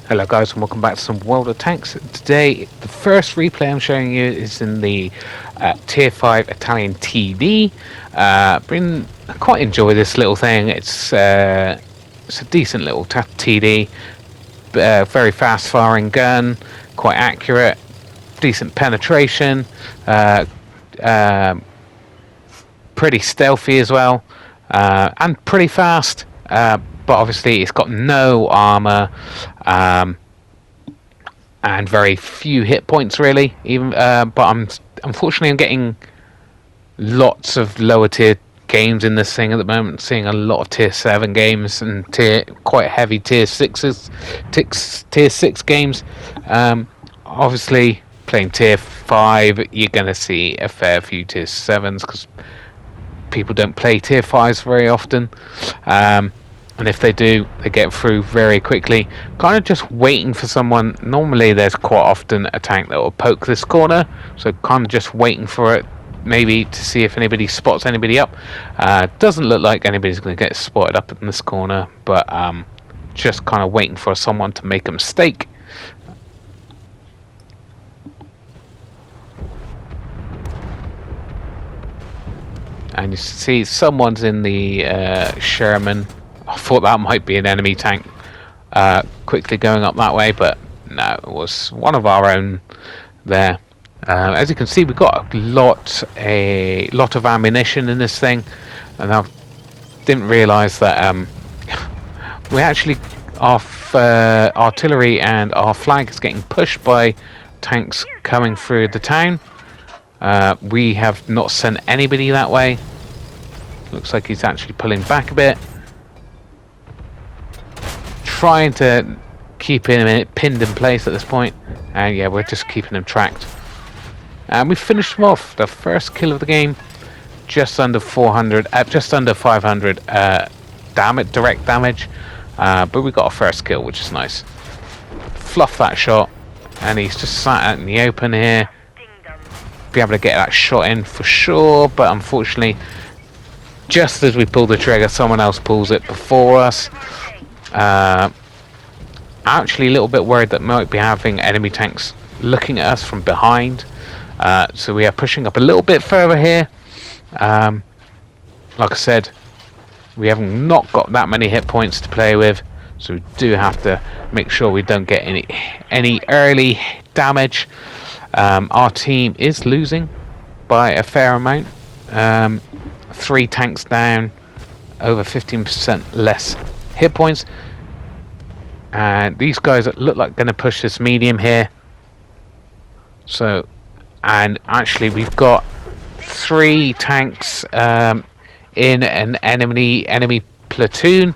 Hello guys and welcome back to some World of Tanks. Today the first replay I'm showing you is in the Tier 5 Italian TD. I quite enjoy this little thing. It's a decent little TD, very fast firing gun, quite accurate, decent penetration, uh, uh, pretty stealthy as well, and pretty fast. But obviously it's got no armor. And very few hit points really. But unfortunately I'm getting lots of lower tier games in this thing at the moment. Seeing a lot of tier 7 games and quite heavy tier 6s, tier 6 games. Obviously playing tier 5, you're gonna see a fair few tier 7s because people don't play tier 5s very often. And if they do, they get through very quickly. Kind of just waiting for someone. Normally there's quite often a tank that will poke this corner, so kind of just waiting for it, maybe to see if anybody spots anybody up. Doesn't look like anybody's going to get spotted up in this corner, but just kind of waiting for someone to make a mistake. And you see someone's in the Sherman. I thought that might be an enemy tank quickly going up that way, but no, it was one of our own there. As you can see, we've got a lot of ammunition in this thing, and I didn't realise that we actually our artillery and our flag is getting pushed by tanks coming through the town. We have not sent anybody that way. Looks like he's actually pulling back a bit, trying to keep him pinned in place at this point, and yeah, we're just keeping him tracked. And we finished him off. The first kill of the game, just under 400, just under 500 direct damage, but we got our first kill, which is nice. Fluff that shot, and he's just sat out in the open here. Be able to get that shot in for sure, but unfortunately, just as we pull the trigger, someone else pulls it before us. Actually a little bit worried that might be having enemy tanks looking at us from behind, so we are pushing up a little bit further here. Like I said, we haven't not got that many hit points to play with, so we do have to make sure we don't get any early damage. Our team is losing by a fair amount. 3 tanks down, over 15% less hit points, and these guys look like going to push this medium here. So, and actually we've got 3 tanks in an enemy platoon,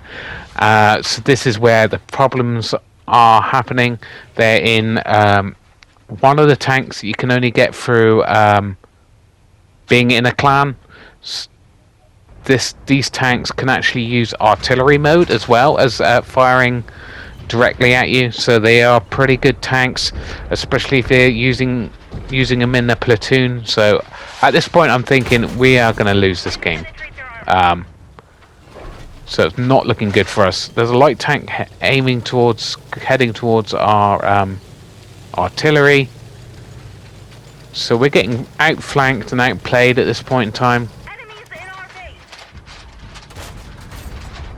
so this is where the problems are happening. They're in one of the tanks you can only get through being in a clan. These tanks can actually use artillery mode as well as firing directly at you, so they are pretty good tanks, especially if they're using them in a platoon. So at this point I'm thinking we are going to lose this game, so it's not looking good for us. There's a light tank heading towards our artillery, so we're getting outflanked and outplayed at this point in time.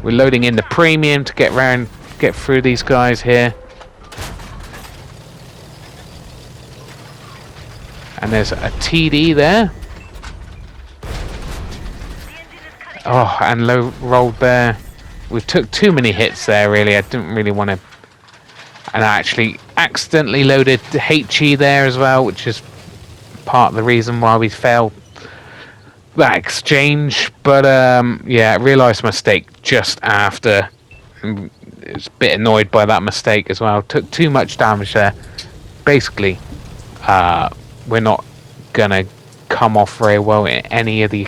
We're loading in the premium to get through these guys here. And there's a TD there. Oh, and low rolled there. We took too many hits there, really. I didn't really want to. And I actually accidentally loaded the HE there as well, which is part of the reason why we failed that exchange. But yeah, I realised mistake just after. It's a bit annoyed by that mistake as well. Took too much damage there. Basically, we're not gonna come off very well in any of the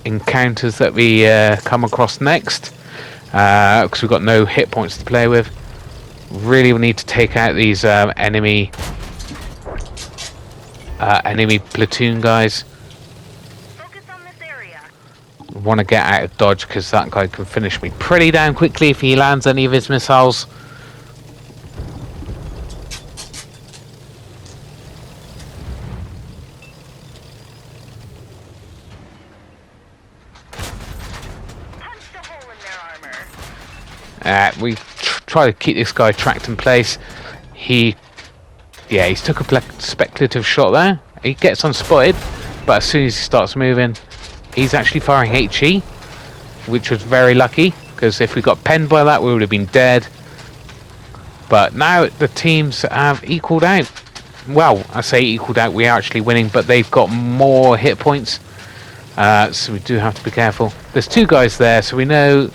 encounters that we come across next, because we've got no hit points to play with. Really, we need to take out these enemy platoon guys. Want to get out of dodge because that guy can finish me pretty damn quickly if he lands any of his missiles. We try to keep this guy tracked in place. He's took a speculative shot there. He gets unspotted, but as soon as he starts moving, he's actually firing HE, which was very lucky, because if we got penned by that, we would have been dead. But now the teams have equaled out. Well, I say equaled out, we are actually winning, but they've got more hit points. So we do have to be careful. There's two guys there, so we know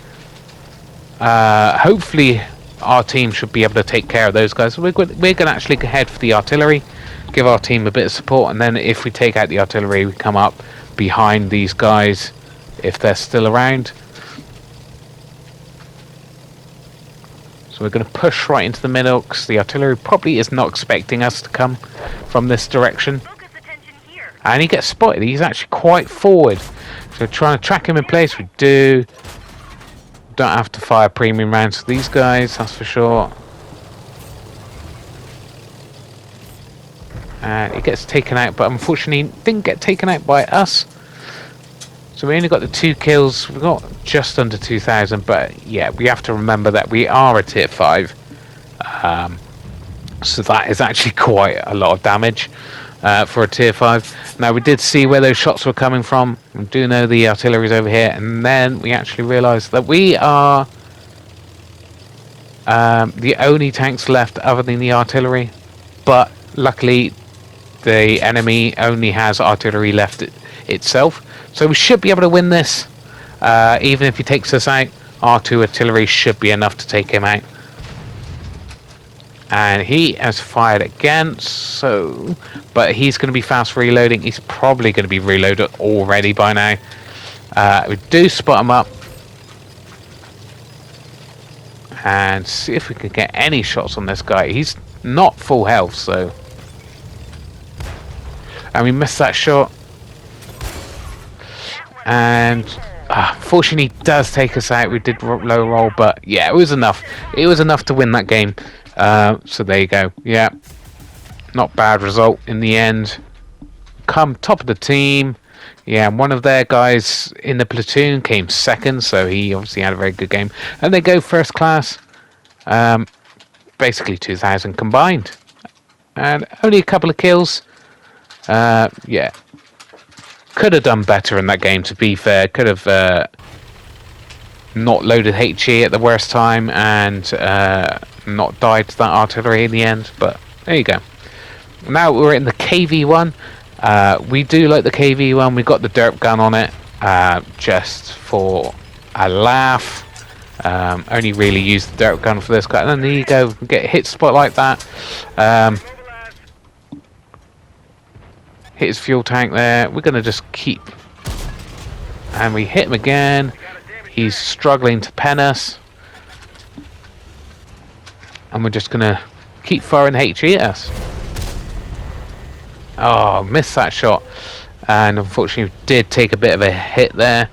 hopefully our team should be able to take care of those guys. So we're going to actually head for the artillery, give our team a bit of support, and then if we take out the artillery, we come up behind these guys if they're still around. So we're going to push right into the middle, because the artillery probably is not expecting us to come from this direction. And he gets spotted. He's actually quite forward. So trying to track him in place, we do. Don't have to fire premium rounds for these guys, that's for sure. And he gets taken out, but unfortunately didn't get taken out by us. So we only got the 2 kills. We got just under 2,000, but yeah, we have to remember that we are a tier 5. So that is actually quite a lot of damage for a tier 5. Now we did see where those shots were coming from. We do know the artillery's over here, and then we actually realised that we are the only tanks left other than the artillery. But luckily, the enemy only has artillery left itself. So we should be able to win this. Even if he takes us out, R2 artillery should be enough to take him out. And he has fired again, but he's going to be fast reloading. He's probably going to be reloaded already by now. We do spot him up. And see if we can get any shots on this guy. He's not full health, so... And we missed that shot. And fortunately, he does take us out. We did low roll, but yeah, it was enough. It was enough to win that game. So there you go. Yeah, not bad result in the end. Come top of the team. Yeah, one of their guys in the platoon came second, so he obviously had a very good game. And they go first class. Basically 2,000 combined. And only a couple of kills. Yeah. Could have done better in that game, to be fair. Could have not loaded HE at the worst time and not died to that artillery in the end. But there you go. Now we're in the KV1. We do like the KV1. We got the derp gun on it just for a laugh. Only really use the derp gun for this guy. And then there you go. Get a hit spot like that. Hit his fuel tank there. We're going to just keep. And we hit him again. He's struggling to pen us. And we're just going to keep firing HE at us. Oh, missed that shot. And unfortunately, we did take a bit of a hit there.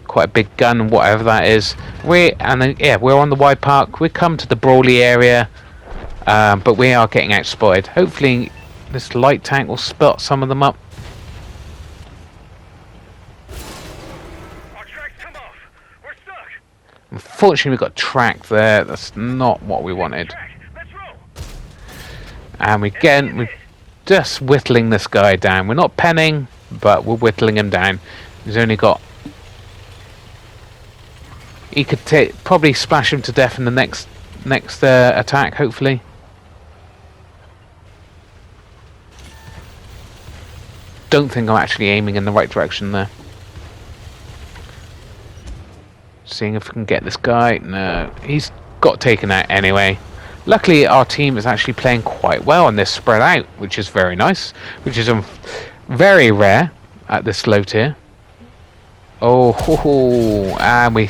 Quite a big gun, whatever that is. We're on the wide park. We come to the Brawley area. But we are getting outspotted. Hopefully, this light tank will spot some of them up. Our tracks come off. We're stuck. Unfortunately, we got tracked there. That's not what we wanted. Let's roll. And we're just whittling this guy down. We're not penning, but we're whittling him down. He's only got... He could probably splash him to death in the next attack, hopefully. Don't think I'm actually aiming in the right direction there. Seeing if we can get this guy. No, he's got taken out anyway. Luckily, our team is actually playing quite well and they're spread out, which is very nice. Which is very rare at this low tier. And we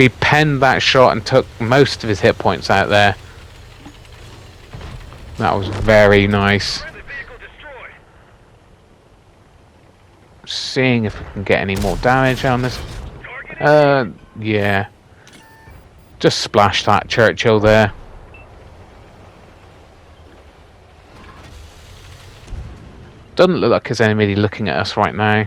penned that shot and took most of his hit points out there. That was very nice. Seeing if we can get any more damage on this. Yeah. Just splash that Churchill there. Doesn't look like there's anybody looking at us right now.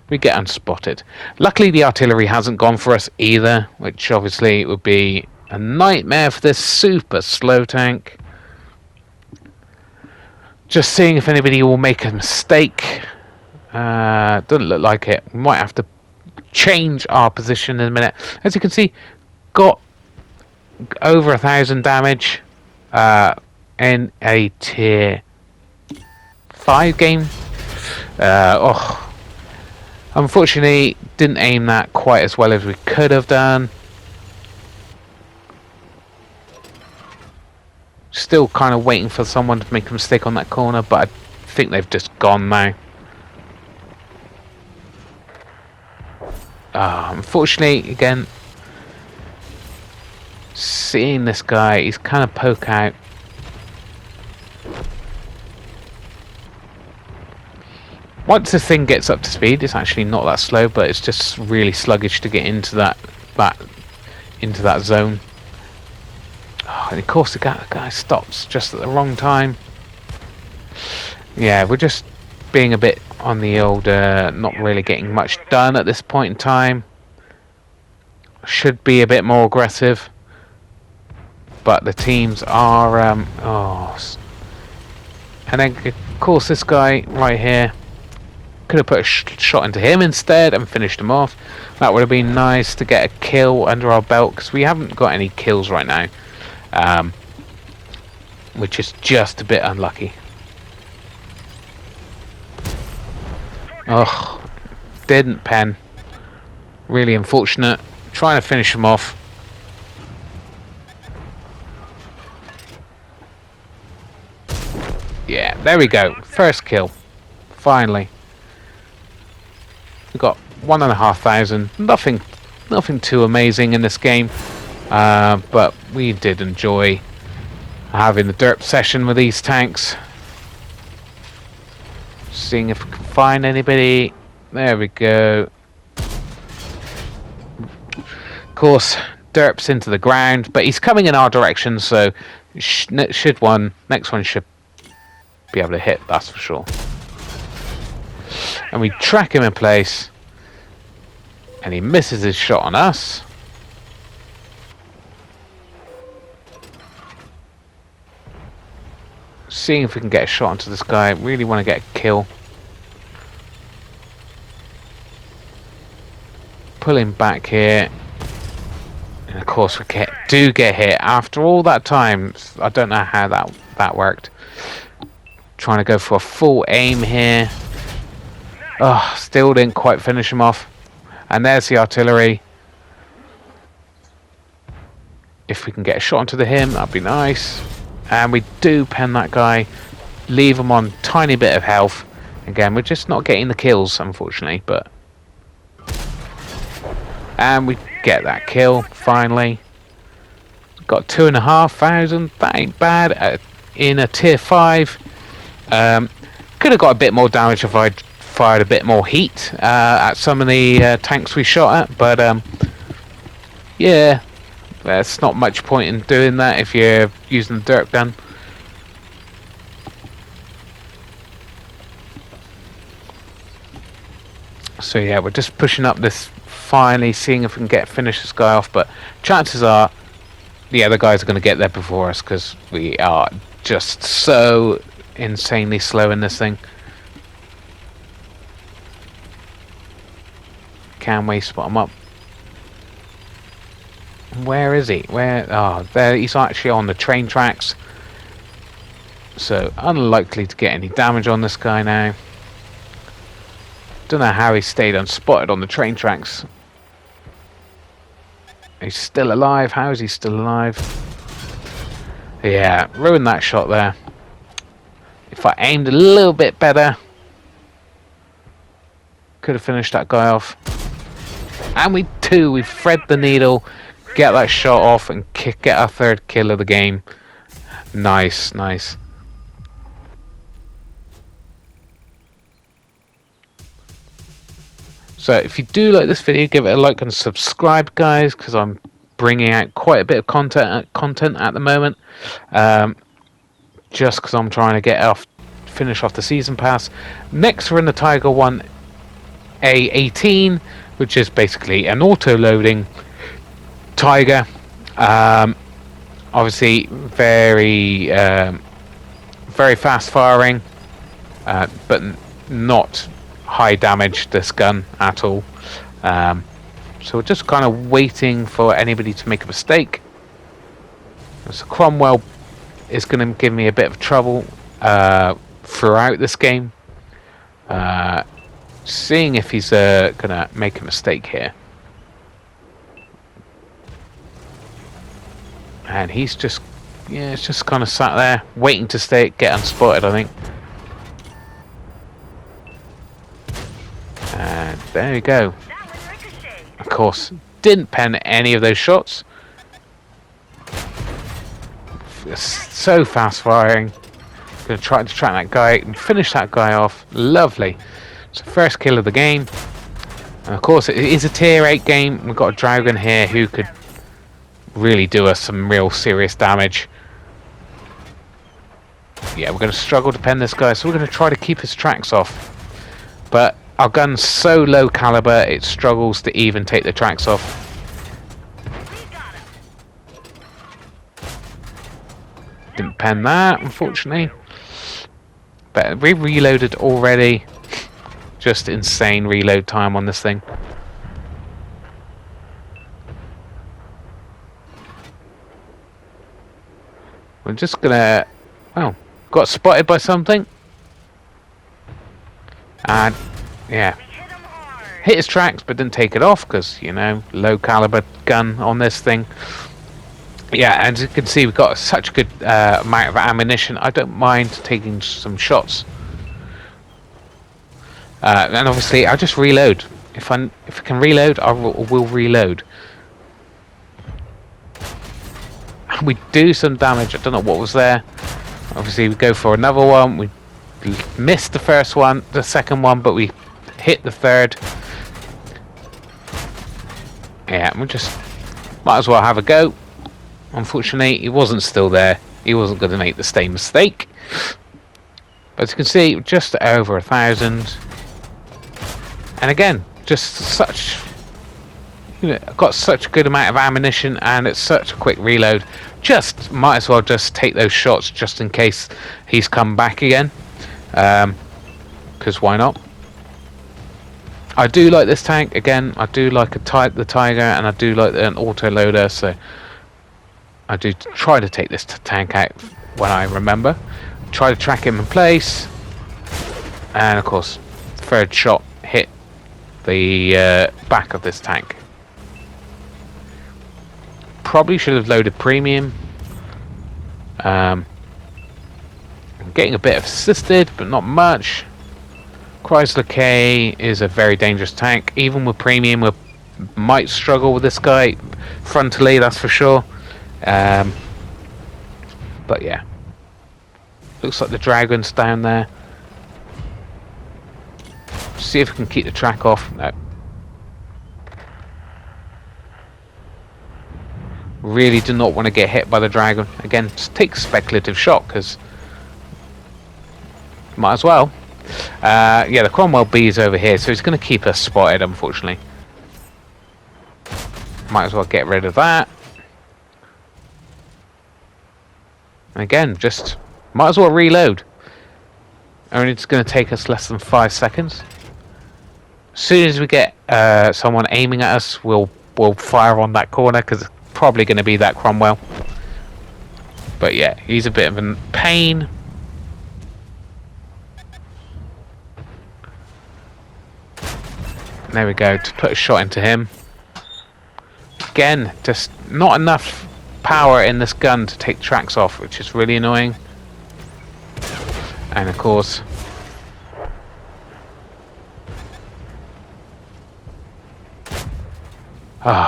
We get unspotted. Luckily, the artillery hasn't gone for us either, which obviously would be a nightmare for this super slow tank. Just seeing if anybody will make a mistake. Doesn't look like it. We might have to change our position in a minute. As you can see, got over 1,000 damage in a tier 5 game. Unfortunately, didn't aim that quite as well as we could have done. Still kind of waiting for someone to make a mistake on that corner, but I think they've just gone now. Unfortunately, again, seeing this guy, he's kind of poke out. Once this thing gets up to speed, it's actually not that slow, but it's just really sluggish to get into that zone. And of course the guy stops just at the wrong time. Yeah, we're just being a bit on the old, not really getting much done at this point in time. Should be a bit more aggressive, but the teams are and then of course this guy right here, could have put a shot into him instead and finished him off. That would have been nice to get a kill under our belt, because we haven't got any kills right now, which is just a bit unlucky. Didn't pen. Really unfortunate. Trying to finish him off. Yeah, there we go. First kill. Finally. We got 1,500. Nothing too amazing in this game, but we did enjoy having the derp session with these tanks. Seeing if we can find anybody. There we go. Of course, derps into the ground, but he's coming in our direction, so next one should be able to hit, that's for sure. And we track him in place, and he misses his shot on us. Seeing if we can get a shot onto this guy. Really want to get a kill. Pull him back here. And of course we do get hit after all that time. I don't know how that worked. Trying to go for a full aim here. Still didn't quite finish him off. And there's the artillery. If we can get a shot onto him, that'd be nice. And we do pen that guy. Leave him on a tiny bit of health. Again, we're just not getting the kills, unfortunately. And we get that kill, finally. Got 2,500. That ain't bad. In a tier 5. Could have got a bit more damage if I'd fired a bit more heat at some of the tanks we shot at, but yeah, there's not much point in doing that if you're using the derp gun. So yeah, we're just pushing up this, finally seeing if we can finish this guy off, but chances are the other guys are going to get there before us, because we are just so insanely slow in this thing. Can we spot him up? Where is he? There, he's actually on the train tracks, so unlikely to get any damage on this guy now. Don't know how he stayed unspotted on the train tracks. He's still alive. How is he still alive? Yeah, ruined that shot there. If I aimed a little bit better, could have finished that guy off. And we thread the needle, get that shot off, and get our third kill of the game. Nice, nice. So if you do like this video, give it a like and subscribe, guys, because I'm bringing out quite a bit of content at the moment. Just because I'm trying to finish off the season pass. Next, we're in the Tiger 1 A18, which is basically an auto-loading Tiger. Obviously, very fast firing, but not high damage. This gun at all. So we're just kind of waiting for anybody to make a mistake. So Cromwell is going to give me a bit of trouble throughout this game. Seeing if he's going to make a mistake here. And he's just, it's just kind of sat there, waiting to get unspotted, I think. And there we go. Of course, didn't pen any of those shots. So fast firing. Gonna try to track that guy and finish that guy off. Lovely. It's the first kill of the game. And of course, it is a tier 8 game. We've got a dragon here who could really do us some real serious damage. Yeah, we're going to struggle to pen this guy, so we're going to try to keep his tracks off. But our gun's so low caliber, it struggles to even take the tracks off. Didn't pen that, unfortunately. But we reloaded already. Just insane reload time on this thing. We're just gonna... Oh, got spotted by something. And, yeah. Hit his tracks, but didn't take it off, because, you know, low caliber gun on this thing. Yeah, and as you can see, we've got such a good amount of ammunition. I don't mind taking some shots. And obviously, I'll just reload. If I can reload, I will reload. We do some damage. I don't know what was there. Obviously, we go for another one. We missed the first one, the second one, but we hit the third. Yeah, we just might as well have a go. Unfortunately, he wasn't still there. He wasn't going to make the same mistake. But as you can see, just over 1,000. And again, just such... You know, got such a good amount of ammunition, and it's such a quick reload. Just might as well just take those shots just in case he's come back again. Because why not? I do like this tank. Again, I do like the Tiger, and I do like an auto loader. So I do try to take this tank out when I remember. Try to track him in place, and of course, third shot hit the back of this tank. Probably should have loaded premium. I'm getting a bit assisted, but not much. Chrysler K is a very dangerous tank. Even with premium, we might struggle with this guy frontally, that's for sure. But yeah, looks like the dragon's down there. See if we can keep the track off. No. Really do not want to get hit by the dragon. Again, just take a speculative shot, because might as well. Yeah, the Cromwell B is over here, so he's going to keep us spotted, unfortunately. Might as well get rid of that. And again, just might as well reload. Only it's going to take us less than 5 seconds. As soon as we get someone aiming at us, we'll fire on that corner, because it's probably going to be that Cromwell. But yeah, he's a bit of a pain. There we go, to put a shot into him. Again, just not enough power in this gun to take tracks off, which is really annoying. And of course,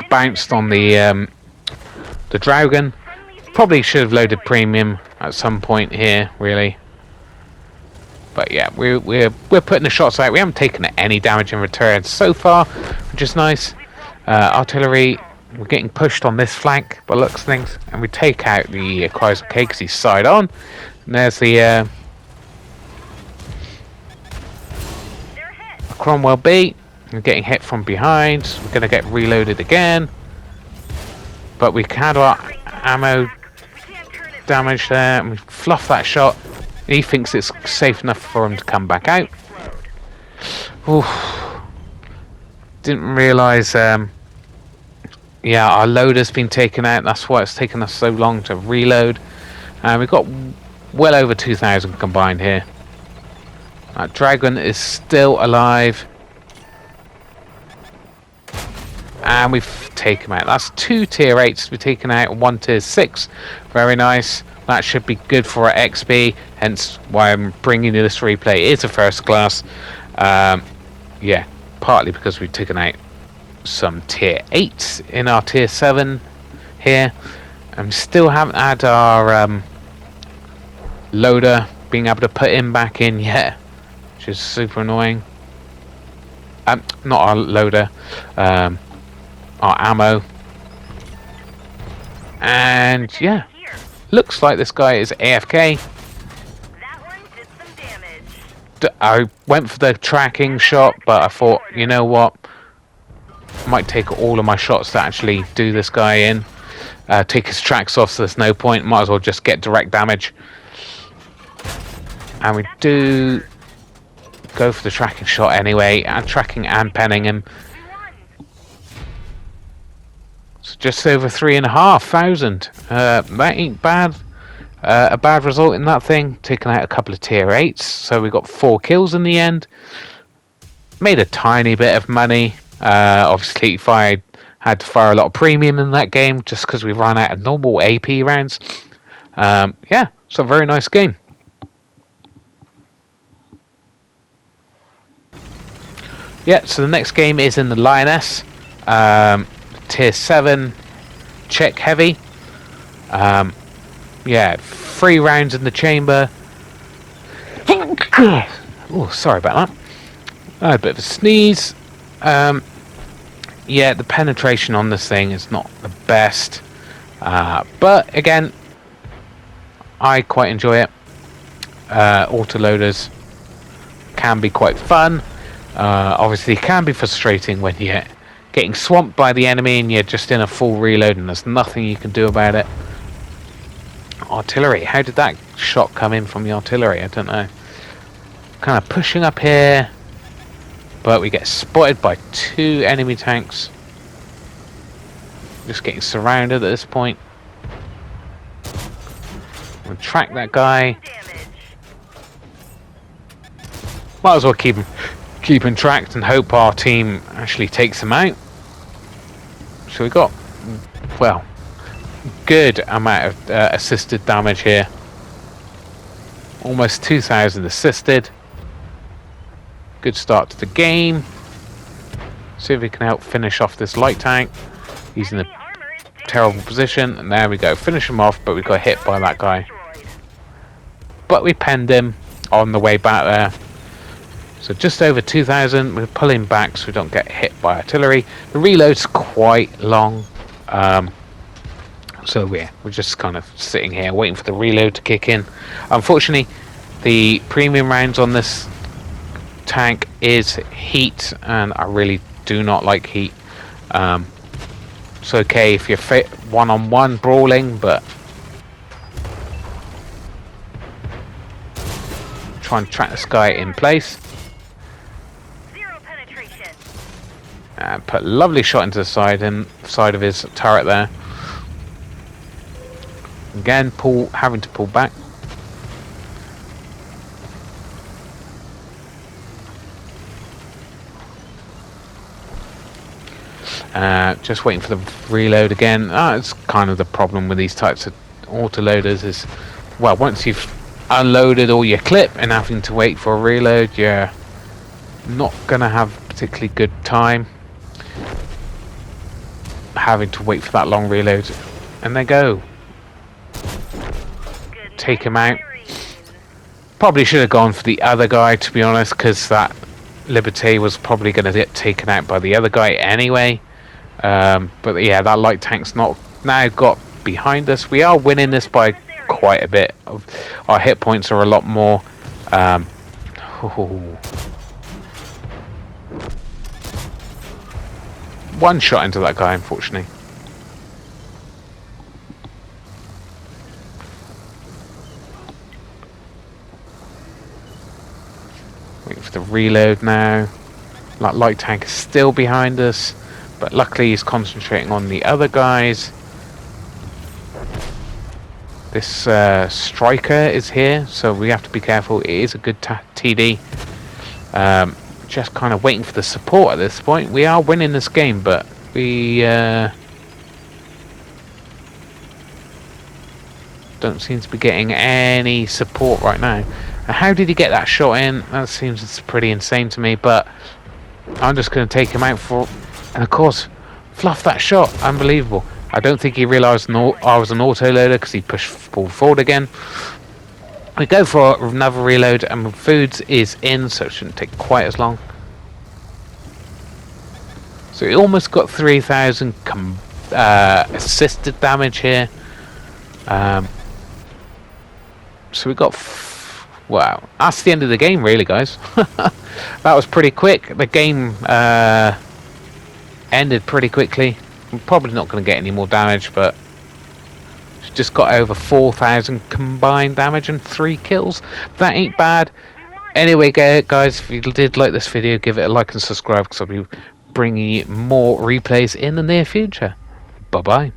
bounced on the dragon. Probably should have loaded premium at some point here, really. But yeah, we're putting the shots out. We haven't taken any damage in return so far, which is nice. Artillery, we're getting pushed on this flank by looks of things, and we take out the Chrysler K because he's side on. And there's the Cromwell B. We're getting hit from behind. We're going to get reloaded again. But we had our ammo damage there, and we fluff that shot. He thinks it's safe enough for him to come back out. Oof. Didn't realise, yeah, our loader's been taken out. That's why it's taken us so long to reload. We've got well over 2,000 combined here. That dragon is still alive. And we've taken him out. That's 2 tier 8s we've taken out, 1 tier 6. Very nice. That should be good for our XP, hence why I'm bringing you this replay. It's a first class. Yeah, partly because we've taken out some tier 8s in our tier 7 here. And still haven't had our loader being able to put him back in yet, which is super annoying. Not our loader, our ammo. And yeah, looks like this guy is AFK. That one did some damage. I went for the tracking shot, but I thought, you know what, I might take all of my shots to actually do this guy in. Take his tracks off, so there's no point. Might as well just get direct damage. And we do go for the tracking shot anyway, and tracking and penning him. So just over 3,500. That ain't bad. A bad result in that thing. Taking out a couple of tier 8s, so we got 4 kills in the end. Made a tiny bit of money. Obviously, if I had to fire a lot of premium in that game, just because we ran out of normal AP rounds. Yeah, it's a very nice game. Yeah, so the next game is in the Lioness. Tier 7, check heavy. Yeah, 3 rounds in the chamber. Oh, sorry about that. I had a bit of a sneeze. Yeah, the penetration on this thing is not the best. But again, I quite enjoy it. Autoloaders can be quite fun. Obviously, it can be frustrating when you're getting swamped by the enemy and you're just in a full reload and there's nothing you can do about it. Artillery. How did that shot come in from the artillery? I don't know. Kind of pushing up here, but we get spotted by 2 enemy tanks. Just getting surrounded at this point. We'll track that guy. Might as well keep him tracked and hope our team actually takes him out. So we got, well, good amount of assisted damage here. Almost 2,000 assisted. Good start to the game. See if we can help finish off this light tank. He's in a terrible position, and there we go. Finish him off, but we got hit by that guy. But we penned him on the way back there. So just over 2,000. We're pulling back so we don't get hit by artillery. The reload's quite long. So we're just kind of sitting here waiting for the reload to kick in. Unfortunately, the premium rounds on this tank is heat, and I really do not like heat. It's okay if you're one-on-one brawling, but try and track this guy in place. And put a lovely shot into the side of his turret there. Again, having to pull back. Just waiting for the reload again. It's kind of the problem with these types of autoloaders is, well, once you've unloaded all your clip and having to wait for a reload, you're not going to have a particularly good time having to wait for that long reload. And they go. Take him out. Probably should have gone for the other guy, to be honest, because that Liberté was probably going to get taken out by the other guy anyway. But yeah, that light tank's not now got behind us. We are winning this by quite a bit. Our hit points are a lot more. one shot into that guy, unfortunately. Waiting for the reload now. That light tank is still behind us, but luckily he's concentrating on the other guys. This striker is here, so we have to be careful. It is a good TD. Just kind of waiting for the support at this point. We are winning this game, but we don't seem to be getting any support right now. How did he get that shot in? That seems pretty insane to me, but I'm just going to take him out for... And of course, fluff that shot. Unbelievable. I don't think he realised I was an autoloader because he pulled forward again. We go for another reload and foods is in, so it shouldn't take quite as long. So we almost got 3,000 assisted damage here. So we got... wow, that's the end of the game really, guys. That was pretty quick. The game ended pretty quickly. We're probably not going to get any more damage, but just got over 4,000 combined damage and 3 kills. That ain't bad. Anyway, guys, if you did like this video, give it a like and subscribe, because I'll be bringing you more replays in the near future. Bye bye.